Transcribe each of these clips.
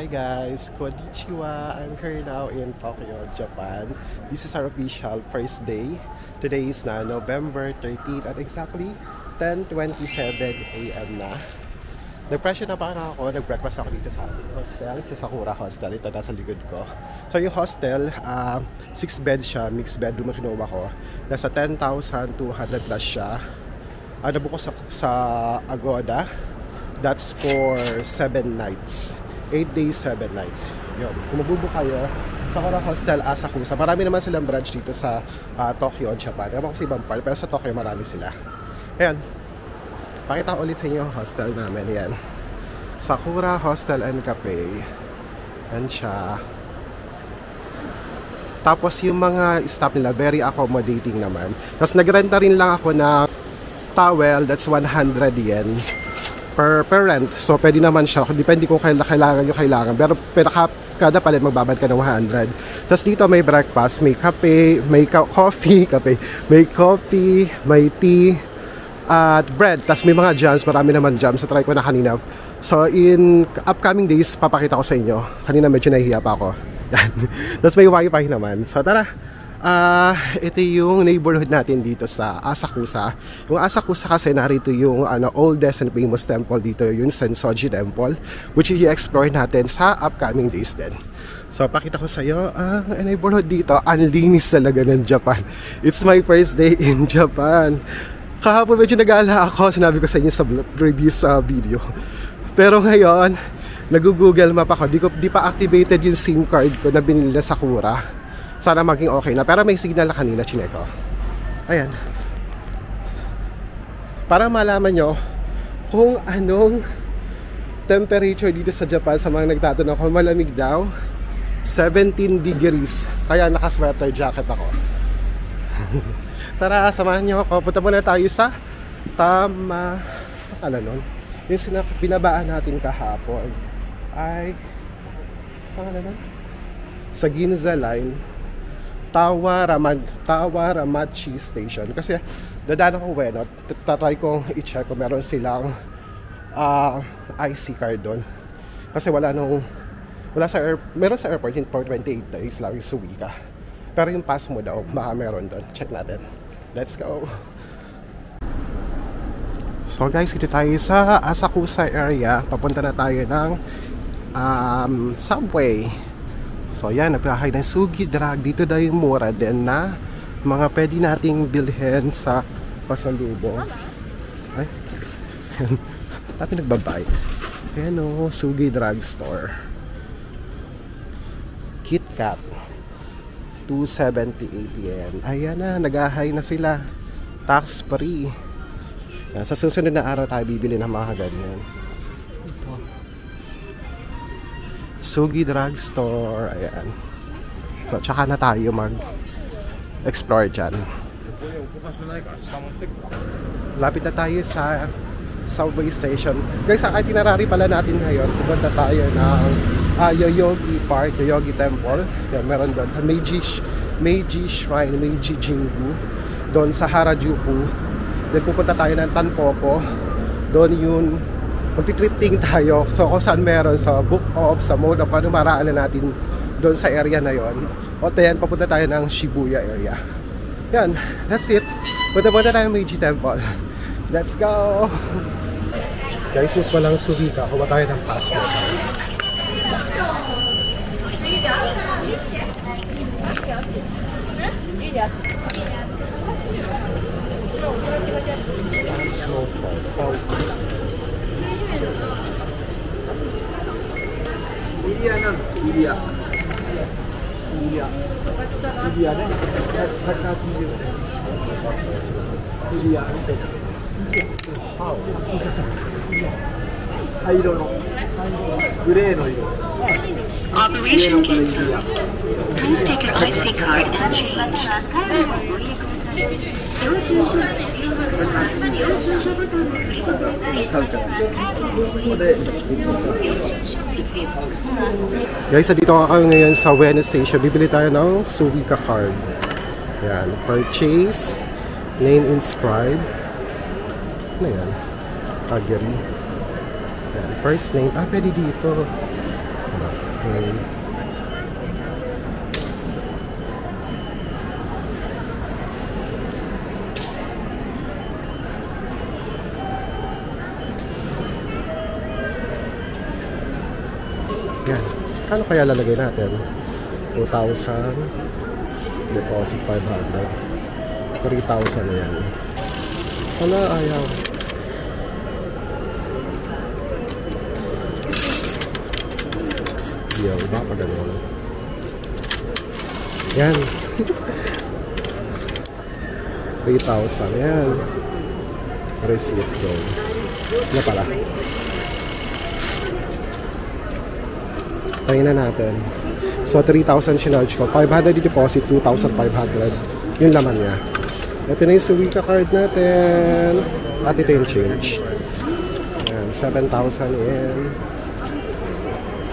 Hi guys, konnichiwa. I'm here now in Tokyo, Japan. This is our official first day. Today is na November 13 at exactly 10:27 AM na. Nag-pressure na pa ako, nag-breakfast ako dito sa ating hostel, sa Sakura Hostel. Ito nasa likod ko. So yung hostel, 6 beds siya, mixed bedroom ang kinuha ko. Nasa 10,200 plus siya. Nabuko sa Agoda. That's for 7 nights. 8 days, 7 nights. Yun. Kung mabubook kayo, Sakura Hostel Asakusa. Marami naman silang branch dito sa Tokyo, Japan. Ewan ko sa ibang part, pero sa Tokyo marami sila. Ayan. Pakita ulit sa inyo yung hostel namin. Yan. Sakura Hostel and Cafe. Yan siya. Tapos yung mga staff nila, very accommodating naman. Tapos nagrenta rin lang ako ng towel, that's 100 yen per rent. So pwede naman siya. Depende kung kailangan nyo kailangan. Pero kada palit magbabad ka ng 100. Tapos dito may breakfast, may kape, may coffee, may coffee, may tea, at bread. Tapos may mga jams, marami naman jams. Sa try ko na kanina. So in upcoming days, papakita ko sa inyo. Kanina medyo nahihiya pa ako. Tapos may wifi naman. So tara. Ito yung neighborhood natin dito sa Asakusa. Yung Asakusa kasi narito yung oldest and famous temple dito, yung Sensoji Temple, which i-explore natin sa upcoming days din. So pakita ko sa iyo ang neighborhood dito. Ang linis talaga ng Japan. It's my first day in Japan. Kahapon medyo nag-aala ako, sinabi ko sa inyo sa previous video. Pero ngayon, nag-google map ako. Di pa activated yung SIM card ko na binili na sa Sakura. Sana maging okay na. Pero may signal na kanina, chineko. Ayan. Para malaman nyo kung anong temperature dito sa Japan sa mga nagtatanong kung malamig daw. 17 degrees. Kaya naka-sweater jacket ako. Tara, samahan nyo ako. Punta muna tayo sa nun. Yung binabaan natin kahapon ay nun? Sa Ginza Line, Tawaramachi Station. Kasi dadaan ako Ueno, tatry kong i-check kung meron silang IC card doon. Kasi meron sa airport in for 28 days lang yung Suica. Pero yung pass mo daw, baka meron doon. Check natin. Let's go! So guys, ito tayo sa Asakusa area. Papunta na tayo ng subway. So yan, nagbahay ng Sugi Drug. Dito daw yung mura din na mga pwede nating bilhin sa pasalubong. Ay, dati nagbabay. Ayan o, Sugi Drug Store. KitKat 278 yen. Ayan na, nagahay na sila. Tax free. Sa susunod na araw tayo bibili ng mga ganyan. Sugi Drug Store. Ayan. So, tsaka na tayo mag-explore dyan. Lapit na tayo sa subway station. Guys, ang itinerary pala natin ngayon, pupunta tayo ng Yoyogi Park, Yoyogi Temple. Yan, meron doon. Meiji Shrine, Meiji Jingu. Doon sa Harajuku. Then pupunta tayo ng Tanpopo. Doon yun, magti-tripting tayo. So kung saan meron sa book off, sa mode of paano maraan na natin doon sa area na yon. O tayan, papunta tayo ng Shibuya area. Yan, that's it. Punta tayo ng Meiji Temple. Let's go! Guys, since walang Suica, kuha tayo ng passport. Operation cancel. Please take your IC card and change. Guys, dito ako ngayon sa Ueno Station. Bibili tayo ng Suica card. Yan, purchase, name inscribe. Ano yan? Agiri. Yan, first name. Pwede dito. Yan. Kano kaya lalagay natin? 2,000. Deposit 500. 3,000 na yan. Wala, ayaw. Ayaw, iba pa ganun. Yan. 3,000. Yan. Receipt ko. Ano pala? Tayo na natin. So, 3,000 sinarge ko. 500 deposit, 2,500. Yung laman niya. Ito na yung Suica card natin. At ito yung change. Ayan, 7,000 yen.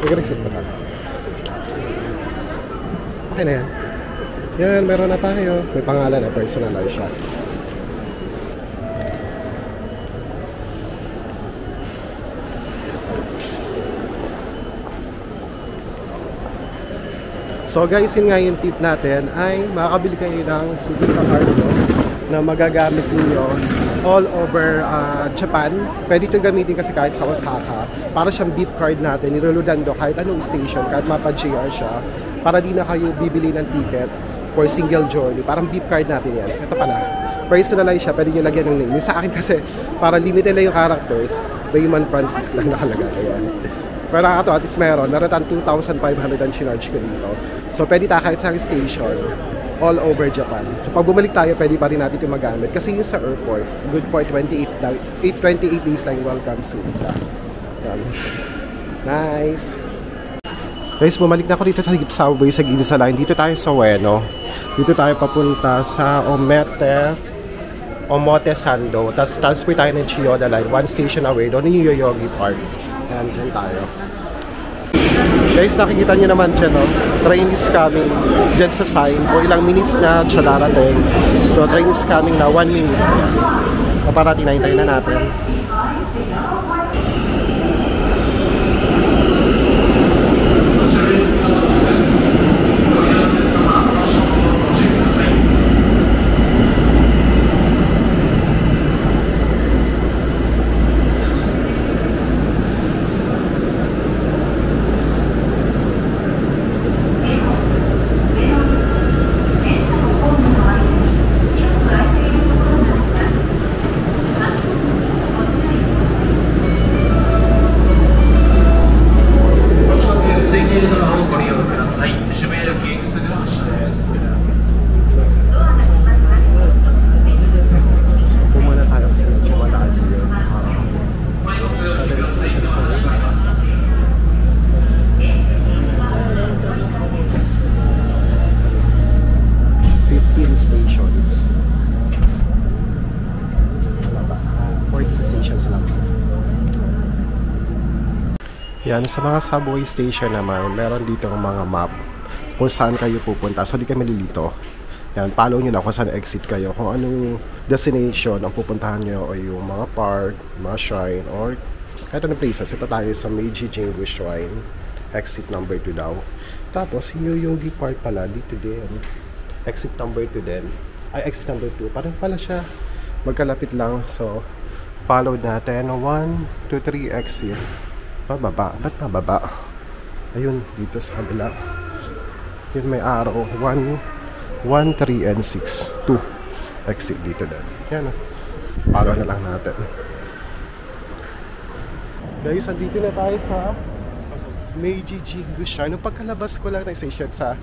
Nag-receipt ba ka? Okay na yan. Yan, meron na tayo. May pangalan na, personalize siya. So guys, yun nga yung tip natin ay makakabili kayo ng Suica card na magagamit niyo all over Japan. Pwede ito gamitin kasi kahit sa Osaka. Para siyang beep card natin, niluludan do kahit anong station, kahit mapa-JR siya. Para di na kayo bibili ng ticket for single journey. Parang beep card natin yan. Ito pala. Personalize siya, pwede nyo lagyan ng name. Yung sa akin kasi, para limited lang yung characters. Raymond Francis lang nakalagay. Ayan. Pero ito, at least meron tayong 2,500 ang charge ko dito. So, pwede tayo kahit sa station all over Japan. So, pag bumalik tayo, pwede pa rin natin ito magamit. Kasi yung sa airport, good for 28 days lang welcome Suica. Nice! Guys, bumalik na ako dito sa subway sa Ginza Line. Dito tayo sa Ueno. Dito tayo papunta sa Omote Sando. Tapos transfer tayo ng Chiyoda Line. One station away. Doon yung Yoyogi Park. Ayan, dyan tayo. Guys, nakikita nyo naman dyan, no? Train is coming dyan sa sign. O ilang minutes na siya darating. So, train is coming na 1 minute. Ayan. Kaparating na, hintayin na natin. Yan, sa mga subway station naman, meron dito mga map kung saan kayo pupunta. So, di kayo malilito. Yan, follow nyo na kung saan exit kayo. Kung anong destination ang pupuntahan nyo o yung mga park, mga shrine, or kahit anong places. Ito tayo sa Meiji Jingu Shrine. Exit number 2 daw. Tapos, Yoyogi Park pala, dito din. Exit number 2 din. Ay, exit number 2. Parang pala siya. Magkalapit lang. So, follow natin. 1, 2, 3, exit. Pababa. Ba't pababa? Ayun, dito sa kabila. Yun may arrow. 1, 3, and 6. 2. Exit dito din. Yan. Follow na lang natin. Guys, andito na tayo sa Meiji Jingu Shrine. Nung pagkalabas ko lang na station sa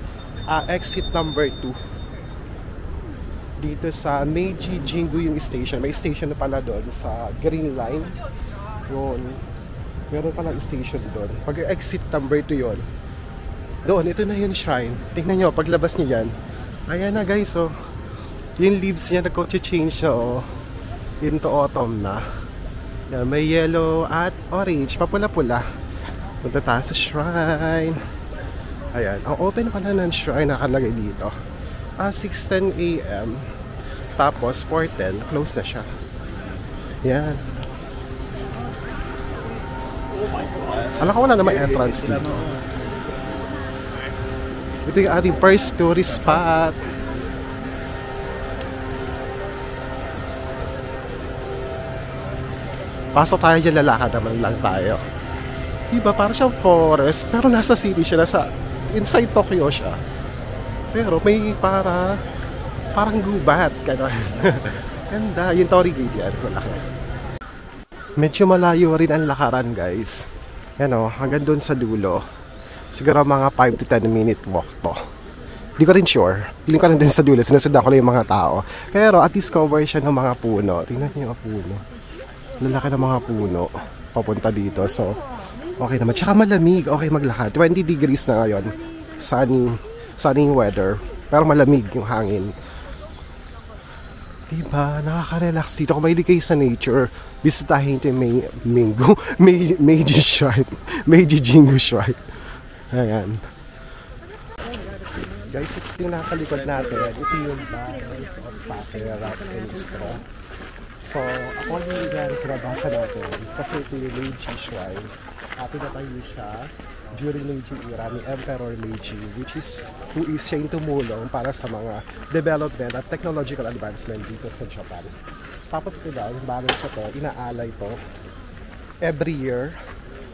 exit number 2. Dito sa Meiji Jingu yung station. May station na pala doon sa Green Line. Yun. Meron palang station doon. Pag exit number 2 yun. Doon, ito na yung shrine. Tingnan nyo, paglabas nyo dyan. Ayan na guys, oh. Yung leaves niya, nag-change siya, oh. Into autumn na. Yan, may yellow at orange. Papula-pula. Punta tayo sa shrine. Ayan. Ang open pala ng shrine nakalagay dito. 6:10 AM. Tapos, 4:10. Close na siya. Yan. Alam ko wala naman entrance dito. Ito yung ating first tourist spot. Pasok tayo dyan, lalakad naman lang tayo. Diba, parang siyang forest, pero nasa city siya, inside Tokyo siya. Pero may parang gubat, gano'n. Ganda, yung Torii Gate yan, malaki. Medyo malayo rin ang lakaran, guys. Yan o, hanggang doon sa dulo. Siguro mga 5 to 10 minute walk to. Hindi ko rin sure. Piling ko rin din sa dulo, sinusundan ko lang yung mga tao. Pero at least cover siya ng mga puno. Tingnan niyo yung puno. Lalaki ng mga puno papunta dito. So, okay naman. Tsaka malamig. Okay maglakad. 20 degrees na ngayon. Sunny weather. Pero malamig yung hangin. Diba? Nakaka-relax dito. Kung mahilig kayo sa nature, bisitahin ito yung Meiji Shrine. Meiji Jingu Shrine. Ayan. Guys, ito yung nasa likod natin. Ito yung Battles of Sake, Rock and Straw. So, ako yung yan sa nabasa natin. Kasi ito yung Meiji Shrine. Pinatayo siya during Meiji era ni Emperor Meiji, who is siya yung tumulong para sa mga development at technological advancement dito sa Japan. Tapos ito daw, yung bagay siya to, inaalay to every year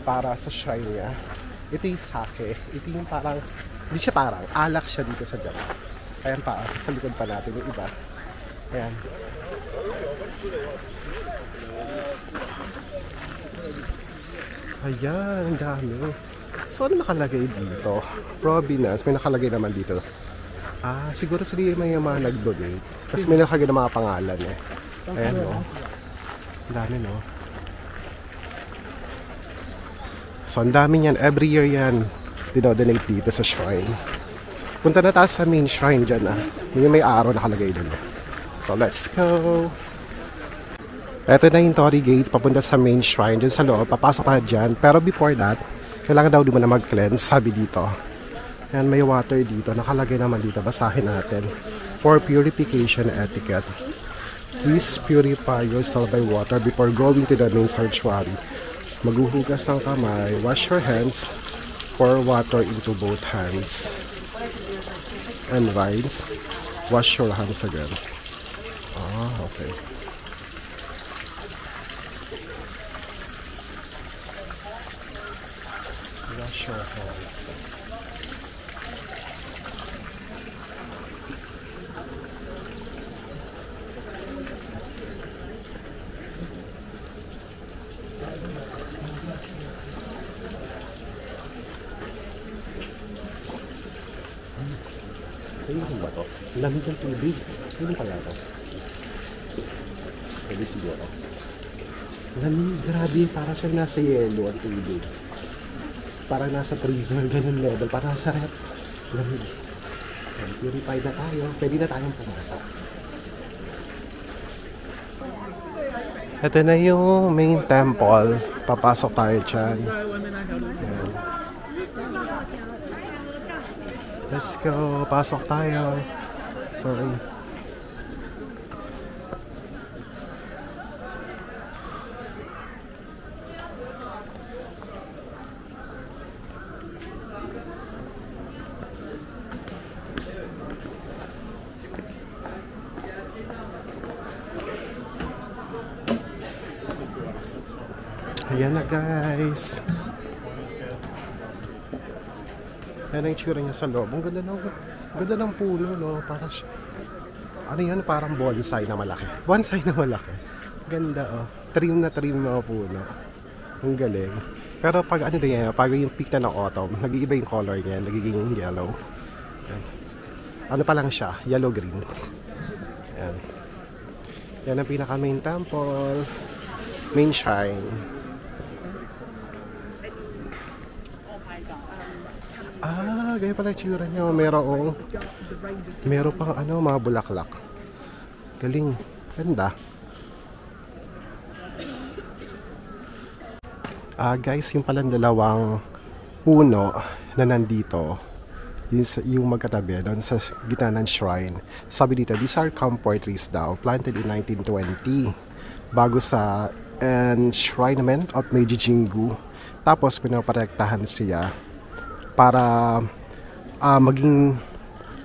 para sa shrine niya. Ito yung sake. Ito yung parang, hindi siya parang, alak siya dito sa Japan. Ayan pa, sa likod pa natin yung iba. Ayan. Ayan, ang dami. So, ano nakalagay dito? Provenance, may nakalagay naman dito. Siguro sila may mga nag-donate. Tapos may nakalagay na mga pangalan eh. Ayan, no? Ang dami, no? So, ang dami yan. Every year yan, dinodonate dito sa shrine. Punta na tayo sa main shrine dyan, may araw nakalagay dun. So, let's go! Ito na yung Torii Gate, papunta sa main shrine. Dyan sa loob, papasok tayo dyan. Pero before that, kailangan daw di mo na mag-cleanse, sabi dito. Ayan, may water dito. Nakalagay naman dito. Basahin natin. For purification etiquette. Please purify yourself by water before going to the main sanctuary. Maghuhugas ng kamay. Wash your hands. Pour water into both hands. And rinse. Wash your hands again. Okay. Wash your hands. Ayun ba to? Lamig ng tubig. Ayun pala to. Pwede siguro. Lamig, grabe. Para siyang nasa yelo ang tubig. Para nasa freezer, ganun level. Para nasa rep. Lamig. Purify na tayo. Pwede na tayong pumasok. Ito na yung main temple. Papasok tayo dyan. Ayan. Let's go. Pasok tayo. Sorry. Ayan na guys. Ayan ang itsura niya sa loob. Ang ganda ng puno, no? Para siya, ano yan? Parang bonsai na malaki. Bonsai na malaki. Ganda, oh. Trim na mga puno. Ang galing. Pero pag ano din yan, pag yung peak na ng autumn, nag-iiba yung color niya. Nagiging yellow. Ayan. Ano pa lang siya? Yellow-green. Ayan. Yan ang pinaka main temple. Main shrine. Gaya pala itsura niya. Meron pang ano, mga bulaklak. Galing. Ganda. Guys, yung palang dalawang puno na nandito, yung magkatabi doon sa gitna ng shrine. Sabi dito, these are camphor trees daw, planted in 1920 bago sa enshrinement of Meiji Jingu. Tapos pinaparektahan siya para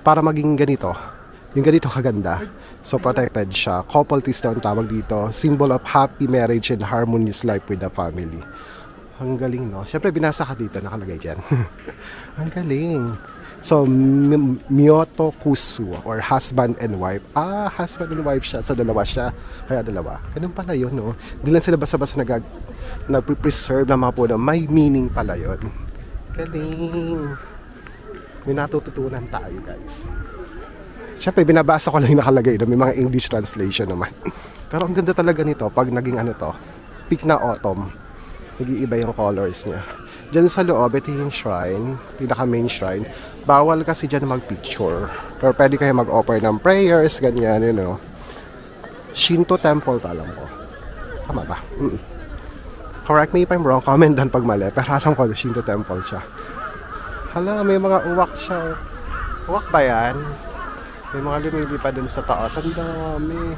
para maging ganito. Yung ganito kaganda. So protected siya. Couple teas daw ang tawag dito. Symbol of happy marriage and harmonious life with the family. Ang galing, no? Siyempre, binasa ka dito, nakalagay dyan. Ang galing. So, Myoto Kusu, or husband and wife. Husband and wife siya. So, dalawa siya. Kaya dalawa. Ganun pala yun, no? Hindi lang sila basta-basta nag-preserve ng mga puno. May meaning pala yun. Galing. May natututunan tayo, guys. Siyempre, binabasa ko lang yung nakalagay. May mga English translation naman. Pero ang ganda talaga nito, pag naging ano to, peak na autumn. Nag-iiba yung colors niya. Diyan sa loob, ito yung shrine, pinaka main shrine. Bawal kasi dyan mag-picture. Pero pwede kayo mag-offer ng prayers, ganyan, you know. Shinto temple pa alam ko. Tama ba? Correct me if I'm wrong, comment down pag mali. Pero alam ko, Shinto temple siya. Hala, may mga uwak siya. Uwak ba yan? May mga lumilipad dun sa taas. Ang dami.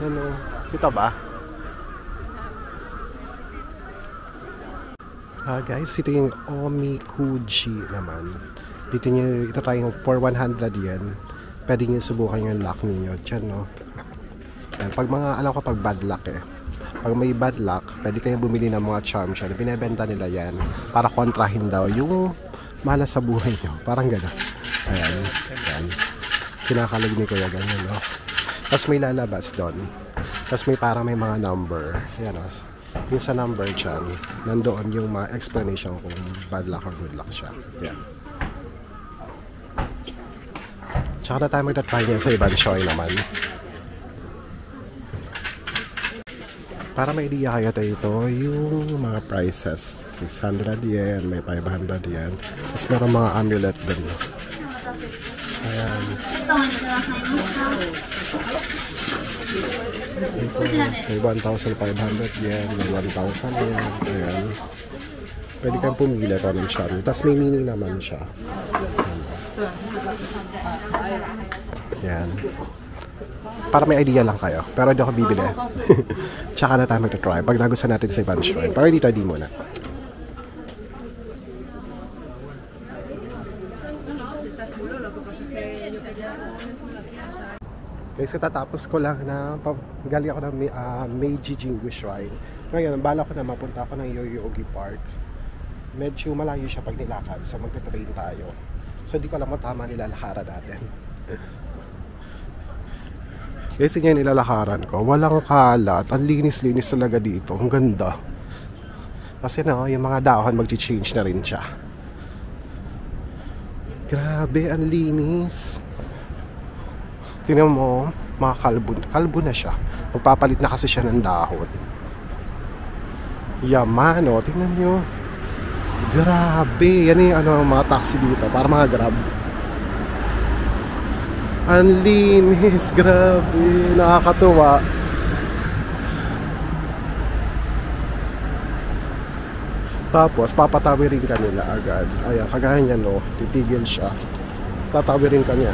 Ano, kita ba? Guys, ito yung Omikuji naman. Dito nyo itatry yung for 100 yen. Pwede nyo subukan yung luck ninyo. Diyan, no? Yan, pag mga, alam ko pag bad luck eh. Pag may bad luck, pwede kayong bumili ng mga charm siya. Binebenta nila yan para kontrahin daw yung malas sa buhay nyo. Parang gano'n. Ayan. Ayan. Kinakalag ni Kuya ganyan, no? Tapos may lalabas doon. Tapos may parang may mga number. Ayan, no? Yung sa number dyan, nandoon yung mga explanation kung bad luck or good luck siya. Yan. Tsaka na tayo magtatry niya sa ibang show naman. Para may idea kayo tayo ito, yung mga prices. 600 yen, may 500 yen. Tapos meron mga amulet din. Ayan. Ito, may 1,500 yen, may 1,000 yen. Ayan. Pwede kang pumili ko ng siya. Tapos may meaning naman siya. Ayan. Para may idea lang kayo. Pero hindi ako bibili. Tsaka na tayo magta-try. Pag nagustuhan natin sa ibang shrine. Pero dito, di muna. Guys, tatapos ko lang na galing ako ng Meiji Jingu Shrine. Ngayon, bala ko na mapunta ako ng Yoyogi Park. Medyo malayo siya pag nilakad, so magte-train tayo. So hindi ko alam kung tama nilalakaran natin. Guys, yun yung nilalakaran ko. Walang kalat. Ang linis-linis talaga dito. Ang ganda. Kasi no, yung mga dahon mag-change na rin siya. Grabe, ang linis. Tingnan mo, mga kalbo na siya. Magpapalit na kasi siya ng dahon. Yaman, o. Tingnan nyo. Grabe. Yan yung mga taxi dito. Para mga Grab. Ang linis. Grabe. Nakakatuwa. Tapos, papatawirin ka nila agad. Ayan, kagaya niya, no. Titigil siya. Tatawirin ka niya.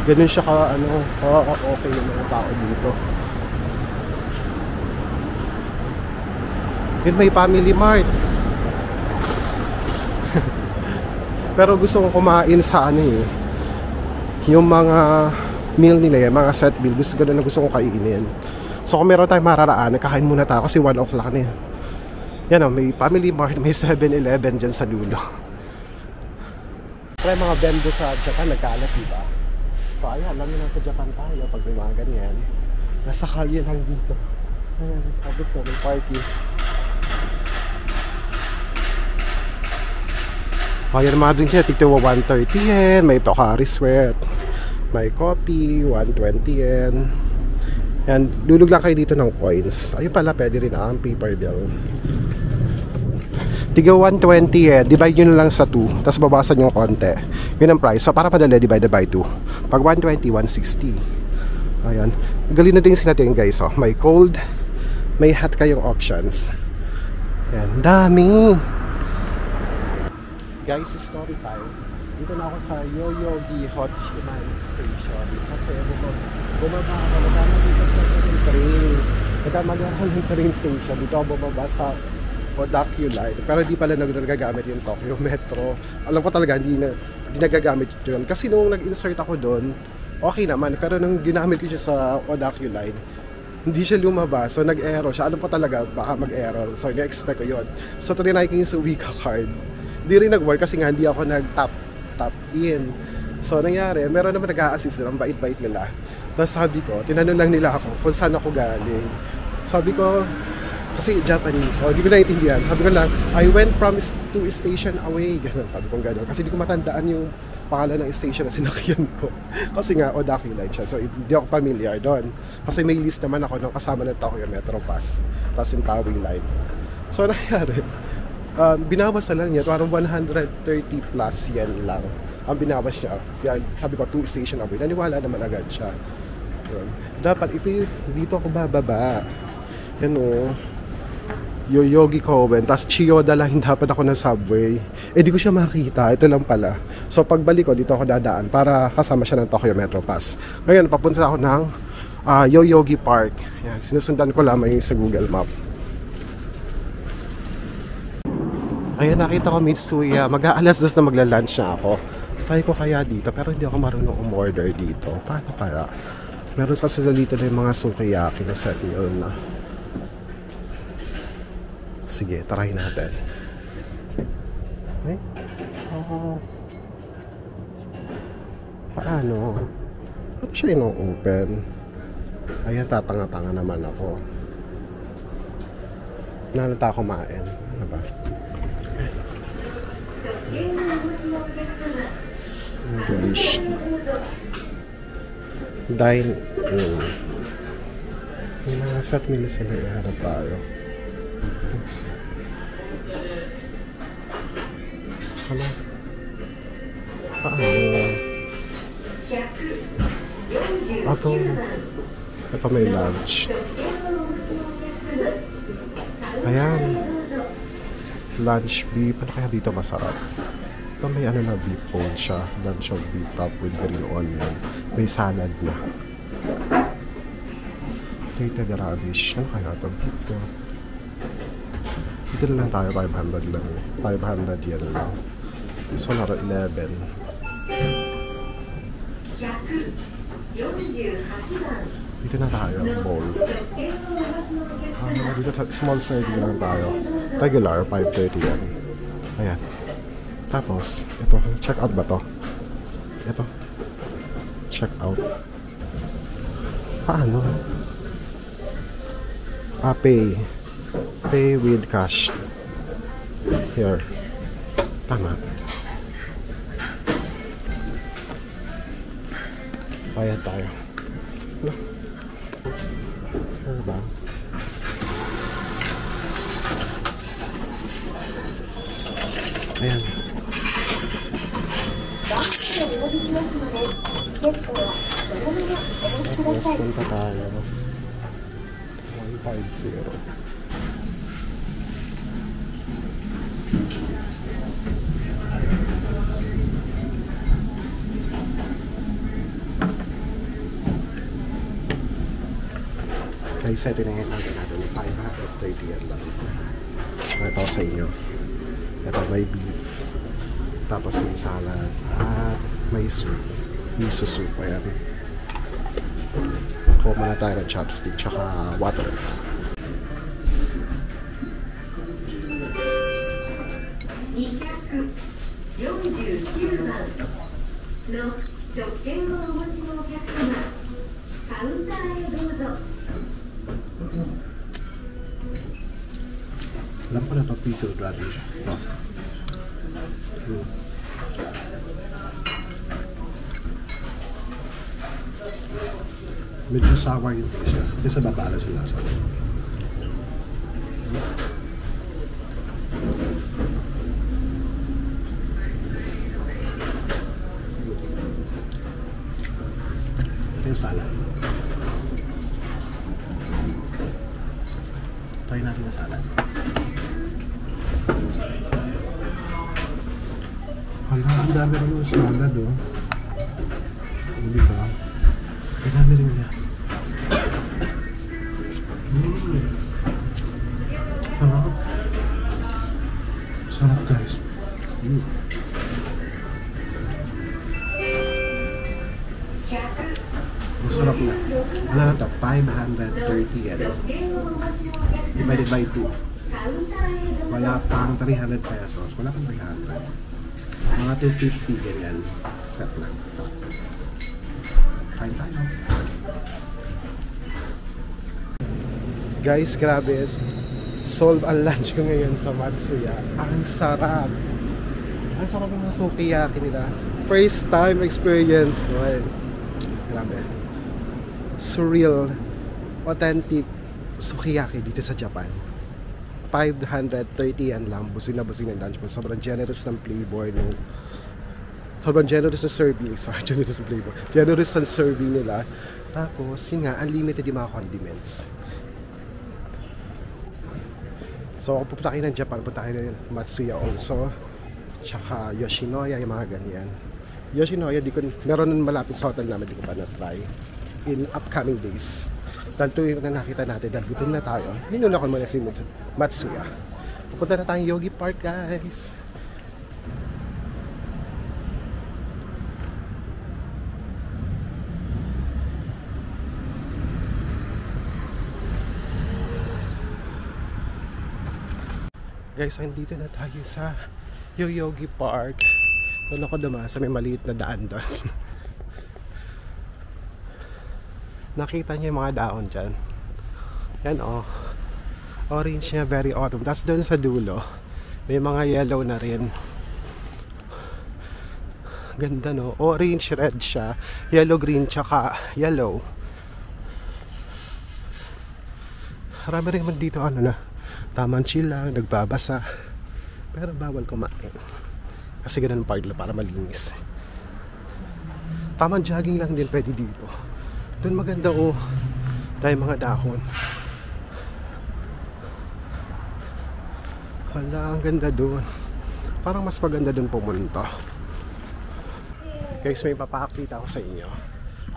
Ganun siya okay yung mga tao dito. Yun, may Family Mart. Pero gusto ko kumain sa yung mga meal nila, yung mga set meal. Gusto ko kainin. So kung meron tayong mararaan, kakain muna tayo kasi 1 o'clock na yan. Yan o, may Family Mart, may 7-Eleven dyan sa dulo. Pero mga bendo sa Japan, nagkaalat, diba? So ayan, alam nyo lang sa Japan tayo pag may mga ganyan. Nasa kalye lang dito. Ayan, tapos na may parking. Ayan, mga drinks niya, tigtawa 130 yen. May Pocari Sweat. May coffee, 120 yen. Ayan, dulog lang kayo dito ng coins. Ayun pala, pwede rin ang paper bill. Tiga 120 yen, divide nyo na lang sa 2, tapos babasan yung konti. Yun ang price. So para madali, divided by 2. Pag 120, 160. Ayan. Galing na din sila natin, guys. Oh. May cold, may hot kayong options. Ayan, dami. Guys, story time. Dito na ako sa Yoyogi Hochiman Station. Kasi bumaba ako, nagama dito sa train. Nagama ako ng train station. Dito ako bumaba sa Odakyu Line. Pero di pala nagagamit yung Tokyo Metro. Alam ko talaga, hindi nagagamit yun. Kasi nung nag-insert ako doon, okay naman. Pero nung ginamit ko siya sa Odakyu Line, hindi siya lumabas. So nag-error siya. Alam ko talaga, baka mag-error. So na-expect ko yun. So trinay ko yung Suica card. Hindi rin nag-work kasi nga hindi ako nag-tap in. So nangyari, meron naman nag-a-assist doon. Ang bait-bait nila. Tapos sabi ko, tinanong lang nila ako kung saan ako galing. Sabi ko, kasi Japanese, so hindi ko naiintindihan. Sabi ko lang, I went from to station away. Ganun, sabi ko gano'n. Kasi hindi ko matandaan yung pangalan ng station na sinakyan ko. Kasi nga, Odakyu Line siya. So hindi ako familiar doon. Kasi may list naman ako ng kasama ng Tokyo Metro Pass. Tapos yung Tawi Line. So nangyari, binawas na lang niya. Parang 130 plus yen lang ang binawas niya. Kaya sabi ko, 2 station away. Naniwala naman agad siya. Yun. Dapat ito dito ako bababa. Yan o. Yoyogi Koen. Tapos Chiyoda lang dapat ako ng subway. Eh di ko siya makita. Ito lang pala. So pagbalik ko, dito ako dadaan para kasama siya ng Tokyo Metro Pass. Ngayon, papunta ako ng Yoyogi Park. Yan. Sinusundan ko lamang yung sa Google Map. Ayun, nakita ko Mitsuya. Mag-aalas 2 na magla-lunch na ako. Try ko kaya dito. Pero hindi ako marunong umorder dito. Paano kaya? Meron kasi dito na yung mga sukiyaki na set meal na. Sige, try natin. Eh? Oh. Paano? Ba't siya ino-open? Ayan, tatanga-tanga naman ako. Nalata kumain. Ano ba? English. Dine in. Yung mga set meal sila, iharap tayo. Ito. Hala. Paano? Ito may lunch. Ayan. Lunch beef. Ano kaya dito masarap? Ito may ano na beef bowl siya. Lunch of beef top with green onion. May salad na. Tated radish. Ano kaya ito? Beef to. Dito na lang tayo. 500 lang. 500 yen lang. So, naro 11. Dito na tayo. Bowl. Dito small serving lang tayo. Regular. 530 yen. Ayan. Tapos, ito, check out ba to? Ito. Check out. Paano? Pay. Pay with cash. Here. Tama. Bayad tayo. Ano ba? Ayan. Tapos punta tayo 150. Kaya set na yung natin 530 yan lang. Ito sa inyo. Ito may beef. Tapos may salad. At may soup. Miso soup. Ayan. Kuha muna tayo ng chopstick. Tsaka water. Alam ko na ito, pickled radish. Medyo sour yung taste niya. Kasi sa babala sila. Ito yung salad. Try natin yung salad. Hala, ang dami rin yung salad, oh. Hindi ba? Ang dami rin niya. Sarap. Masarap na. Ano na ito? 530 yen. Divided by 2. Wala pang 300 pesos. Wala pang 300. Mga 250 ganyan. Set lang. Kain tayo. Guys, grabe. Solve ang lunch ko ngayon sa Matsuya. Ang sarap. Ang sarap ng sukiyaki nila. First time experience. Well, grabe. Surreal, authentic sukiyaki dito sa Japan. 530 yan lang. Busing na busing ng lunch mo. Sobrang generous ng flavor. Sobrang generous ng serving. Sorry, generous ng flavor. Generous ng serving nila. Tapos, yun nga, unlimited yung mga condiments. So, kung pupunta kayo ng Japan, pupunta kayo ng Matsuya also. Tsaka Yoshinoya, yung mga ganyan. Yoshinoya, meron malapit sa hotel namin, di ko pa na-try. In upcoming days. Dahil tuwing na nakita natin, dahil gutom na tayo, hinun ako muna si Matsuya. Pupunta na tayong Yogi Park, guys. Guys, andito na tayo sa Yoyogi Park. Doon ako dumasa, may maliit na daan doon. Nakita niyo yung mga daon dyan. Yan oh. Orange niya, very autumn. Tapos doon sa dulo, may mga yellow na rin. Ganda no? Orange, red siya. Yellow, green, tsaka yellow. Marami rin naman dito ano na. Tamang chill lang, nagbabasa. Pero bawal kumain. Kasi ganun ang parla para malinis. Tamang jogging lang din pwede dito. Doon maganda oh. Dahil mga dahon. Hala, ang ganda doon. Parang mas maganda doon pumunta. Guys, may papakita ko sa inyo.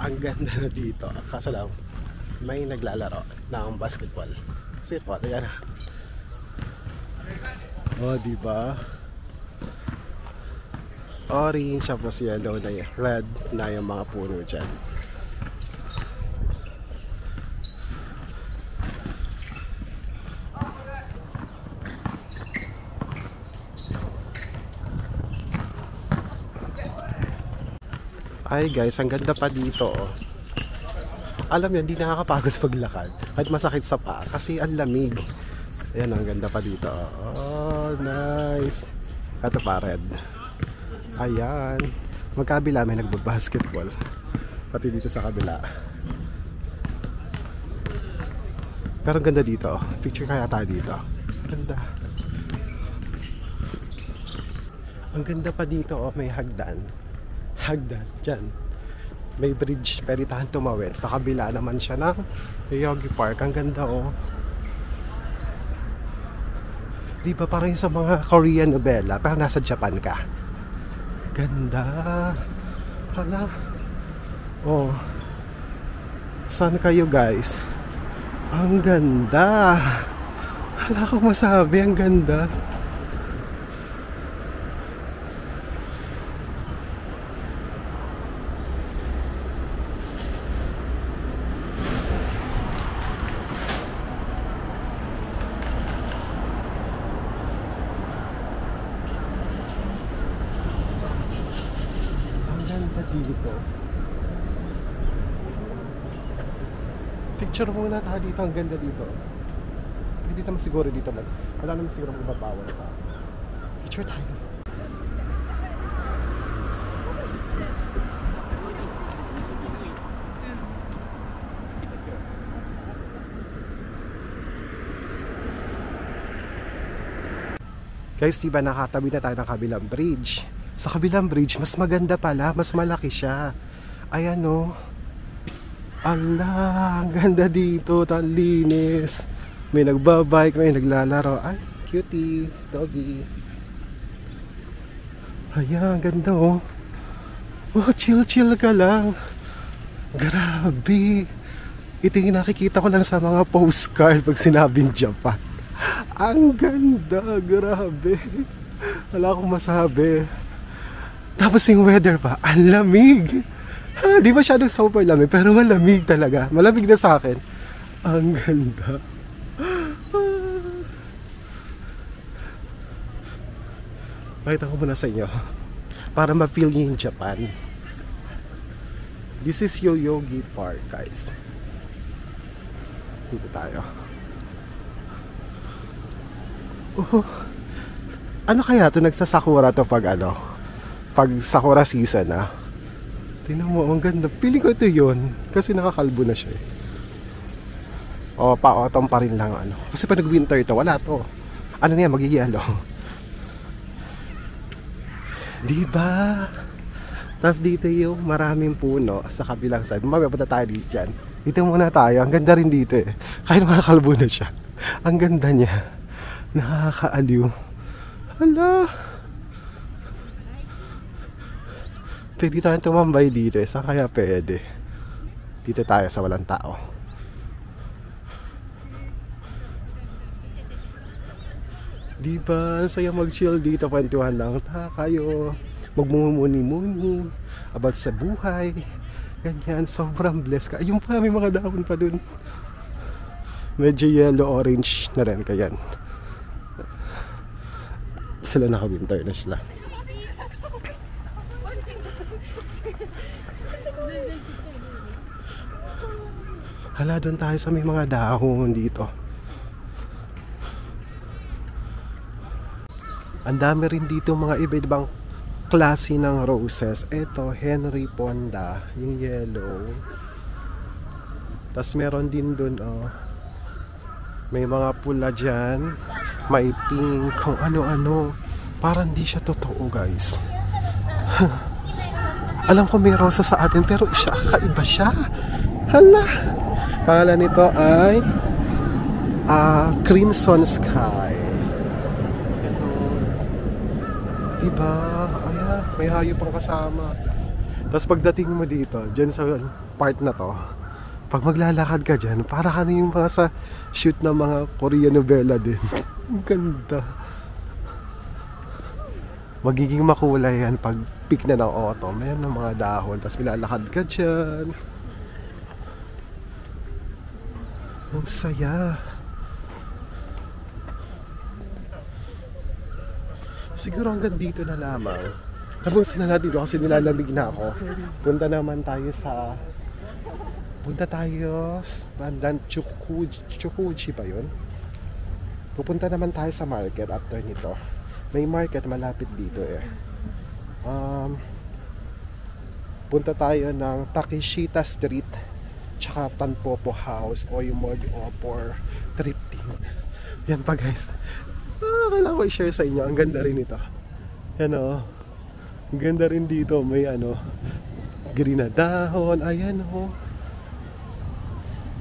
Ang ganda na dito. Kaso lang, may naglalaro ng basketball. Basketball, ayan na. Oh, diba? Orange, tapos yellow na yung red na yung mga puno dyan. Ay guys, ang ganda pa dito oh. Alam yan, hindi nakakapagod paglakad at masakit sa paa kasi ang lamig. Ayan, ang ganda pa dito. Oh, nice. Ito pa, red. Ayan. Magkabila may nagbabasketball. Pati dito sa kabila. Pero ang ganda dito. Picture kaya tayo dito. Ganda. Ang ganda pa dito. Oh, may hagdan. Hagdan. Diyan. May bridge. Pwede tahan tumawid. Sa kabila naman siya ng Yogi Park. Ang ganda oh. Di ba parang sa mga Korean novela pero nasa Japan ka. Ganda. Hala. Oh. Saan kayo guys? Ang ganda. Hala akong masabi, ang ganda. Dito. Picture muna tayo dito, ang ganda dito. Hindi naman siguro dito wala naman siguro magbabawal sa picture tayo. Guys, diba nakatabi na tayo ng kabilang bridge? Sa kabilang bridge, mas maganda pala, mas malaki siya. Ayan o. Ala, ang ganda dito, ang linis. May nagbabike, may naglalaro. Ay, cutie, doggy. Ayan, ang ganda o. Oh, chill ka lang. Grabe. Ito yung nakikita ko lang sa mga postcard pag sinabing Japan. Ang ganda, grabe. Wala akong masabi. Tapos yung weather pa, ang lamig. Di masyadong super lamig, pero malamig talaga. Malamig na sa akin. Ang ganda. Pakita ko muna sa inyo para ma-feel nyo yung Japan. This is Yoyogi Park, guys. Dito tayo. Ano kaya ito nagsasakura to pag ano? Pag sakura season na. Tingnan mo, ang ganda. Feeling ko ito yun. Kasi nakakalbo na siya eh. O, pa-autumn pa rin lang ano. Kasi pag nag-winter ito, wala to. Ano na yan, mag-yellow. Diba? Tapos dito yung maraming puno sa kabilang side. Mabapunta tayo dito dyan. Dito muna tayo. Ang ganda rin dito eh. Kahit nakakalbo na siya. Ang ganda niya. Nakakaaliw. Hala. Pwede tayo tumambay dito eh. Saan kaya pwede? Dito tayo sa walang tao. Diba? Ang saya mag-chill dito. Kwentuhan lang kayo. Magmumuni-muni about sa buhay. Ganyan. Sobrang blessed ka. Ayun pa, may mga dahon pa dun. Medyo yellow-orange na rin. Kayan. Sila naka-winter na sila. Hala, doon tayo sa may mga dahon dito. Ang dami rin dito mga iba-ibang klase ng roses. Ito, Henry Fonda, yung yellow. Tapos meron din doon, oh. May mga pula dyan. May pink, kung ano-ano. Parang di siya totoo, guys. Alam ko may rosa sa atin, pero siya, kaiba siya. Hala. Pangalan nito ay Crimson Sky. Diba? Ayan, may hayop pang kasama. Tapos pagdating mo dito, dyan sa part na to, pag maglalakad ka dyan, para ka na yung mga sa shoot ng mga Korean novela din. Ang ganda. Magiging makulay yan pag peak na ng autumn. Ayan ng mga dahon. Tapos milalakad ka dyan. Ang saya. Siguro hanggang dito na lamang. Tapos na natin dito kasi nilalamig na ako. Punta tayo bandang Chukuji pa yun. Pupunta naman tayo sa market after nito. May market malapit dito eh. Punta tayo ng Takeshita Street tsaka Tanpopo House o yung mode for thrifting. Yan pa guys. Kailangan ko i-share sa inyo. Ang ganda rin ito. Yan o. Ang ganda rin dito. May ano, green na dahon. Ayan o.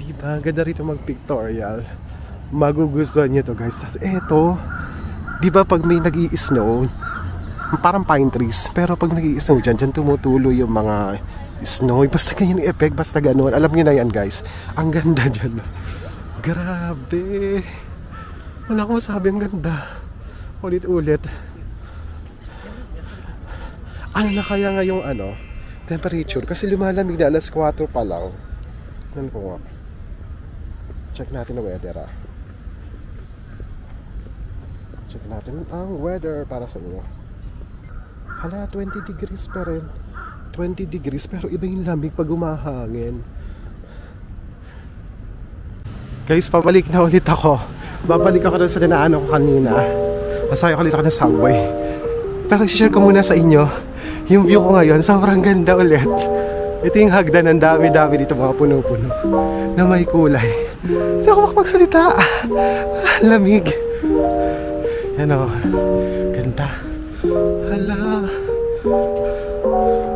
Diba? Ang ganda rito mag-pictorial. Magugustuhan nyo to guys. Tapos eto, diba pag may nag-i-snow, parang pine trees. Pero pag nag-i-snow dyan tumutulo yung mga snow. Basta ganyan yung effect. Basta ganoon. Alam nyo na yan guys. Ang ganda dyan. Grabe. Wala akong masabi, ang ganda. Ulit-ulit. Ano na kaya ngayong ano, temperature? Kasi lumalamig na, alas 4 pa lang. Ano po nga? Check natin ang weather ah. Check natin ang weather para sa inyo. Hala, 20 degrees pa rin. 20 degrees pero iba yung lamig pag umahangin. Guys, pabalik na ulit ako. Babalik ako doon sa dinaanan ko kanina. Masaya ko ulit ako ng subway. Pero i-share ko muna sa inyo yung view ko ngayon. Sobrang ganda ulit. Ito yung hagdan. Ang dami-dami dito mga puno-puno na may kulay. Hindi ako makapagsalita. Lamig. Yan o. Ganda. Hala.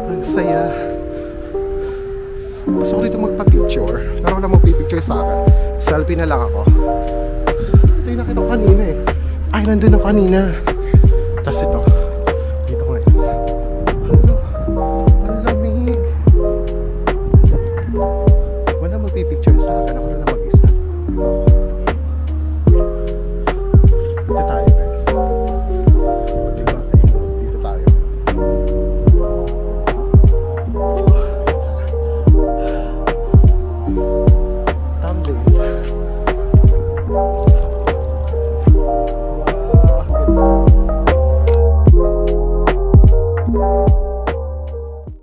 Ang saya. Gusto ko rito magpa-picture. Pero wala magpipicture sa akin. Selfie na lang ako. Ito yung nakita ko kanina eh. Ay, nandun ako kanina. Tapos ito.